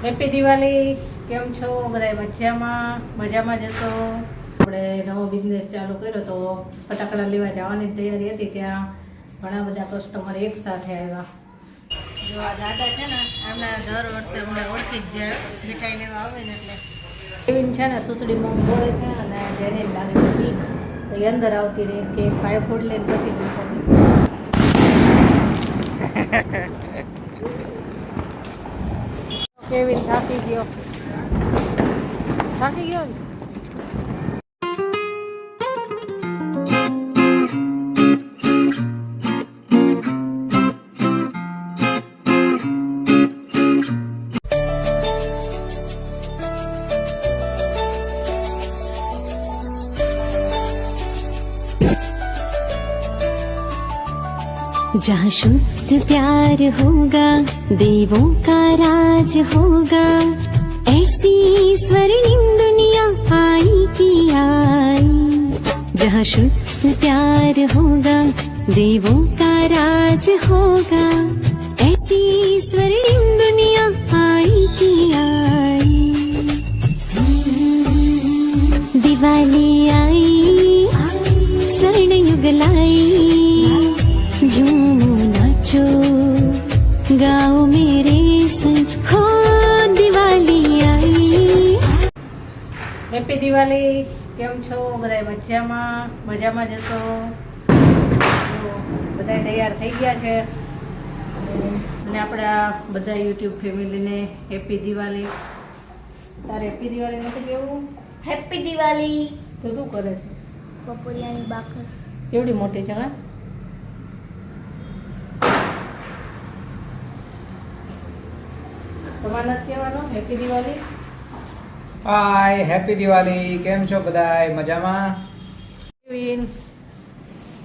Happy Diwali. કેમ છો બધા? મજામાં જશો. આપણે નવો બિઝનેસ ચાલુ કર્યો તો ફટાકડા લેવા જવાની તૈયારી હતી, ત્યાં ઘણા બધા કસ્ટમર એક સાથે આવ્યા. જો આ દાદા છે ને, એમને દર વર્ષે અમને ઓળખી જ જાય, મીઠાઈ લેવા આવે ને એટલે કેવીન છે ને સુતડી મોમ બોલે છે, અને જેને લાગે છે બીક તો એ અંદર આવતી રહે કે પાયો ફોડ લઈને પછી કેવીન થાકી ગયો ને. जहाँ शुद्ध प्यार होगा, देवों का राज होगा, ऐसी स्वर्णिम दुनिया आएगी आई। जहाँ शुद्ध प्यार होगा, देवों का राज होगा, ऐसी स्वर्णिम दुनिया आएगी आई। दिवाली आई, स्वर्ण युग लाई, झूमो नाचो गाओ मेरे संग, हो दिवाली आई। હેપી દિવાળી. કેમ છો બધા? મજામાં જશો. બધા તૈયાર થઈ ગયા છે, અને આપણા બધા યુટ્યુબ ફેમિલીને હેપી દિવાળી. તારે હેપી દિવાળી નથી કેવું? હેપી દિવાળી. તો શું કરે છે? પપૈયાની બાકસ કેવડી મોટી છે? હા, તમારે નથી કહેવાનો હેપી દિવાળી? હાય, હેપી દિવાળી. કેમ છો બધાય? મજામાં? કેવિન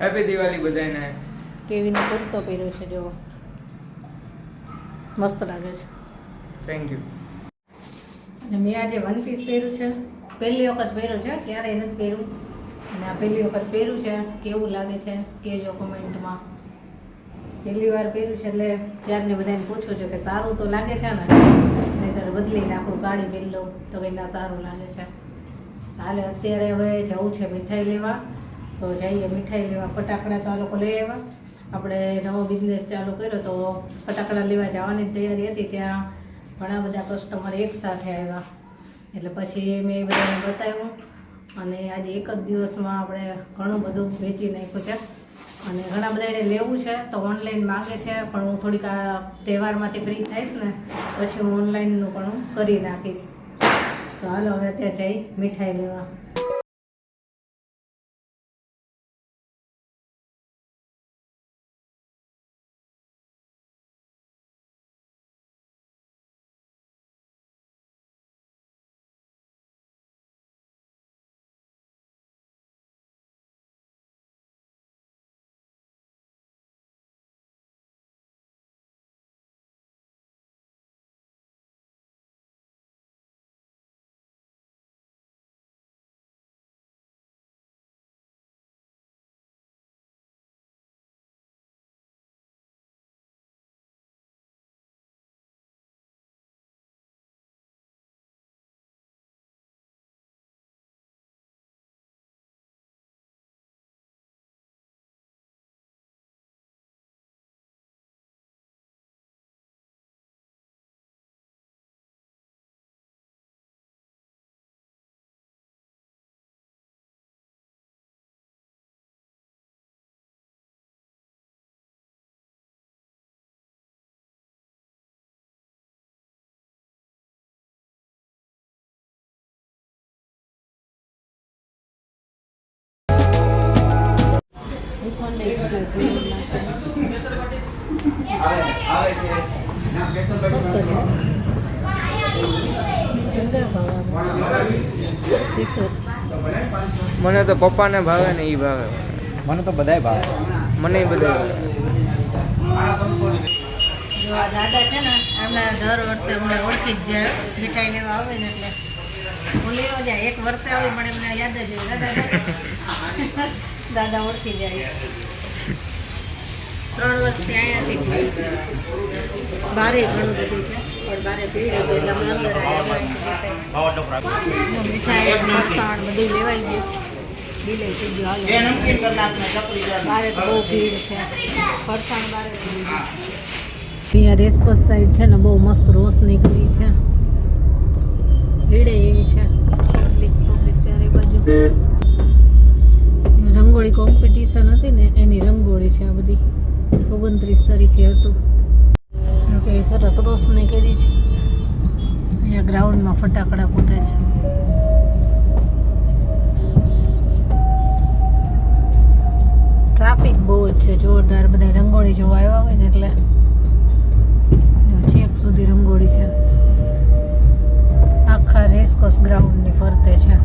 હેપી દિવાળી બધાયને. કેવિને કુર્તો પહેર્યો છે, જો મસ્ત લાગે છે. Thank you. અને મેં આજે વન પીસ પહેર્યું છે, પહેલી વખત પહેર્યું છે, ક્યારેય નથી પહેર્યું, અને આ પહેલી વખત પહેર્યું છે. કેવું લાગે છે કહેજો કોમેન્ટમાં. પહેલી વાર પહેર્યું છે એટલે ત્યારને બધાને પૂછું છું કે સારું તો લાગે છે ને, નહીંતર બદલી નાખું, સાડી પહેરી લઉં તો કંઈ ના સારું લાગે છે. હાલે અત્યારે હવે જવું છે મીઠાઈ લેવા, તો જઈએ મીઠાઈ લેવા. ફટાકડા તો આ લોકો લઈ આવ્યા. આપણે નવો બિઝનેસ ચાલુ કર્યો તો ફટાકડા લેવા જવાની તૈયારી હતી, ત્યાં ઘણા બધા કસ્ટમર એક સાથે આવ્યા, એટલે પછી મેં એ બધાને બતાવ્યું. અને આજે એક જ દિવસમાં આપણે ઘણું બધું વેચી નાખ્યું છે, અને ઘણા બધા એને લેવું છે તો ઓનલાઈન માગે છે, પણ હું થોડીક આ તહેવારમાંથી ફ્રી થઈશ ને પછી હું ઓનલાઈનનું પણ હું કરી નાખીશ. તો હાલો હવે ત્યાં જઈ મીઠાઈ લેવા. મને તો પપ્પાને ભાવે ને એ ભાવે. મને તો બધાય ભાવે. મને બધા જો આ દાદા છે ને, એમને દર વર્ષે અમને ઓળખી જ જાય, મીઠાઈ લેવા આવે ને એટલે ભૂલી ન જાય. એક વર્ષે આવે પણ એમને યાદ જ હોય દાદા દાદા ઓળખી જાય. 3 વર્ષથી અહીંયાથી ભીડ છે. બારે ઘણું બધું છે પણ બારે ભીડ હતું એટલે અમે અંદર આવ્યા. મીઠાઈ ફરસાણ બધું લેવાઈ ગયું. બિલે થઈ ગયું હાલો. બારે તો બહુ ભીડ છે. ફરસાણ બારે થઈ ગયું. અહીંયા રેસકોર્સ સાઈડ છે ને બહુ મસ્ત રોશની કરી છે. ભીડે એવી છે. પબ્લિક ચારે બાજુ. રંગોળી કોમ્પિટિશન હતી ને એની રંગોળી છે આ બધી. 29 તારીખે હતું. કે સરસ રોશની કરી છે. અહીંયા ગ્રાઉન્ડમાં ફટાકડા ફૂટે છે. ટ્રાફિક બહુ જ છે જોરદાર. બધા રંગોળી જોવા આવ્યા હોય ને એટલે છેક સુધી રંગોળી છે. આખા રેસકોર્સ ગ્રાઉન્ડની ફરતે છે.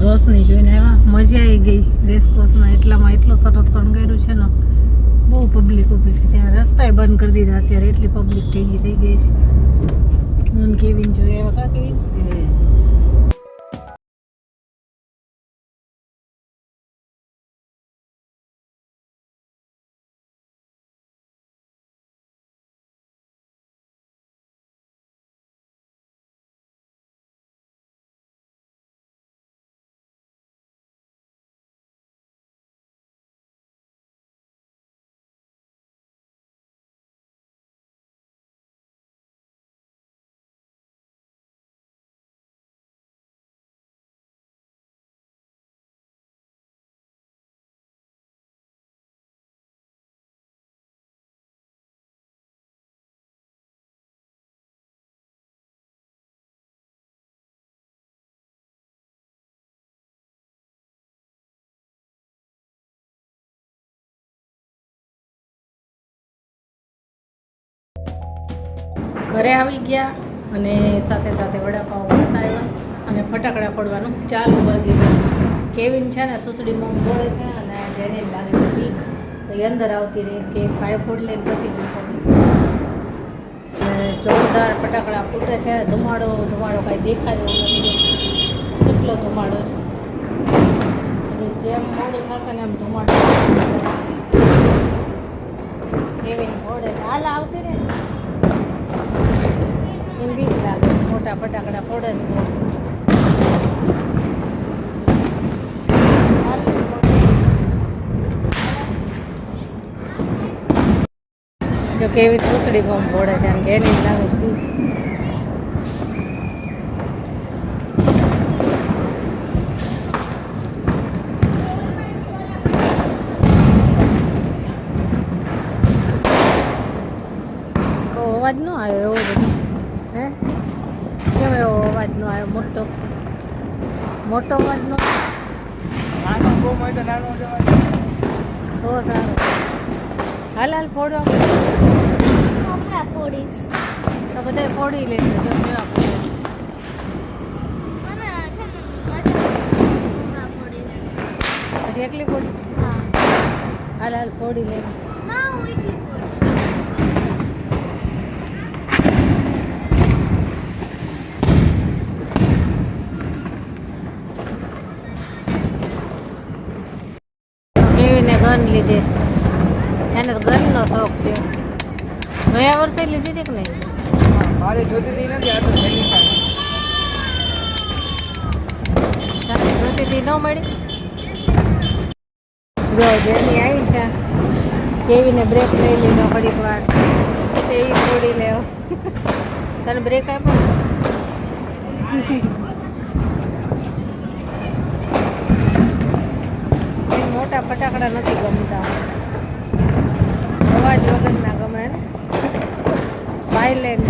રોશની જોઈને આવ્યા. મજા આવી ગઈ રેસકોર્સમાં. એટલામાં એટલું સરસ શણગાર્યું છે ને. બહુ પબ્લિક ઊભી છે ત્યાં. રસ્તાય બંધ કરી દીધા અત્યારે. એટલી પબ્લિક થઈ ગઈ છે. હું કેવિન જોઈ આવ્યા. કા કેવિન? ઘરે આવી ગયા અને સાથે સાથે વડાપાઉં ખાતા આવ્યા અને ફટાકડા ફોડવાનું ચાલુ કરી દીધું. કેવિન છે ને સુતડી મોમ ફોડે છે અને જેને લાગે છે બીક તો એ અંદર આવતી રહી કે ફાય ફોડ લઈને પછી અને જોરદાર ફટાકડા ફૂટે છે. ધુમાડો કાંઈ દેખાય એવું નથી. કેટલો ધુમાડો છે. અને જેમ મોડું થશે ને એમ ધુમાડો. કેવિન ફોડે હાલ આવતી રહે. એને બીક લાગે મોટા ફટાકડા ફોડે ને. જો કેવી પૂતળી બોમ્બ ફોડે છે અને જેની લાગે છે. અવાજ ન આવ્યો એવો બધો. હે કેમ એવો અવાજ ન આવ્યો? મોટો અવાજ નો. તો સારું. હાલ ફોડવા હમણાં ફોડીશ. તો બધા ફોડી લેશે. જો કેવા ફોડે. મને છે ને હમણાં ફોડીશ. પછી એકલી ફોડીશ. હા. હાલ ફોડી લે. ના હું એકલી ફોડીશ. લીધી છે. એને તો ઘરનો શોખ છે. ગયા વર્ષે લીધી હતી કે નહીં? મારે જોતી હતી નથી, આ તો જૈની છે. તને જોતી હતી ન મળી? જો જેની આવી છે કેવીને બ્રેક લઈ લીધો ઘડીક વાર એ છોડી લેવો. તને બ્રેક આપ્યો? મોટા ફટાકડા નથી ગમતા, અવાજ વગરના ગમે ને વાયલેન્ટ.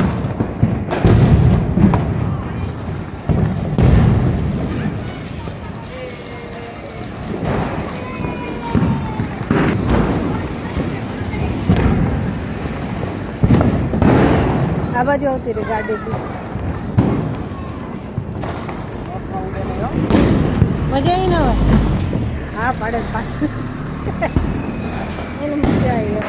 આ બાજુ આવતી રહી ગાડીથી. મજા આવી ને? હા પાડે પાછું એને મજા આવી.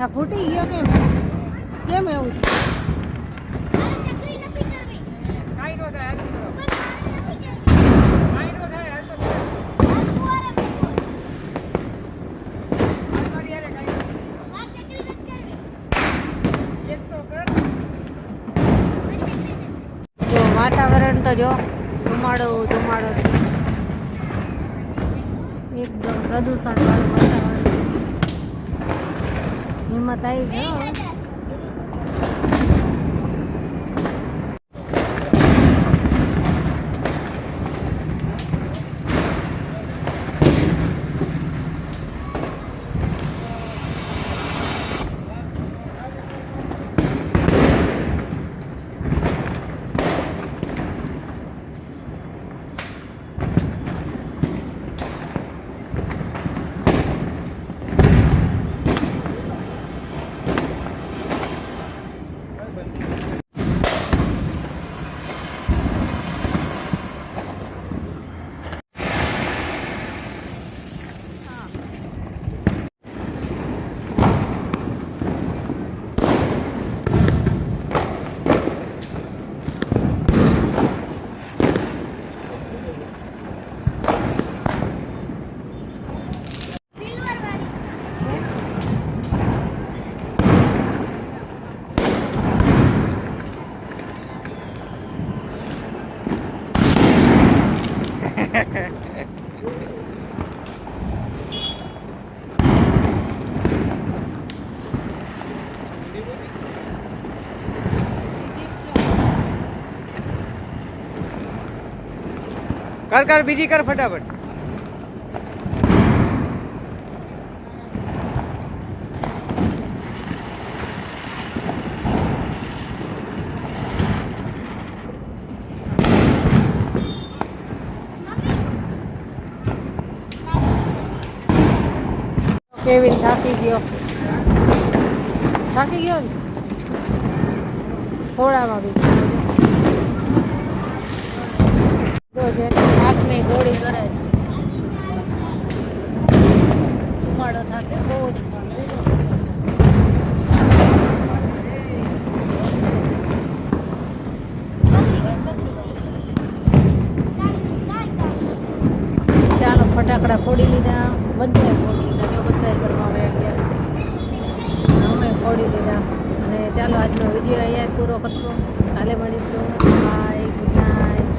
આ ફૂટી ગયો કેમ? કેમ એવું? ચકરી નથી કરવી. કાંઈ નો થાય, હાલ કરો. પણ નથી કરવી. કાંઈ નો થાય, હાલ તો કરો. ફુવારે ફુવારે. હાલ મારી હારે કાંઈ નો થાય. આ ચકરી નથી કરવી. એક તો કર. આ ચકરી નથી. જો વાતાવરણ તો જો ધુમાડો ધુમાડો છે. એકદમ પ્રદૂષણ વાળું વાતાવરણ. હિંમત આવી છે હો. સિલ્વર વાળી. કર કર, બીજી કર ફટાફટ. કેવિન થાકી ગયો. થાકી ગયો ને થોડામાં બી. તો જેને આગની ગોળી કરે છે. ધુમાડો થશે બહુ જ. ચાલો ફટાકડા ફોડી લીધા, બધાએ ફોડી લીધા. જો બધાએ ઘરમાં વયા ગયા, અમે ફોડી લીધા. અને ચાલો આજનો વિડીયો અહીંયા જ પૂરો કરશું. કાલે મળીશું.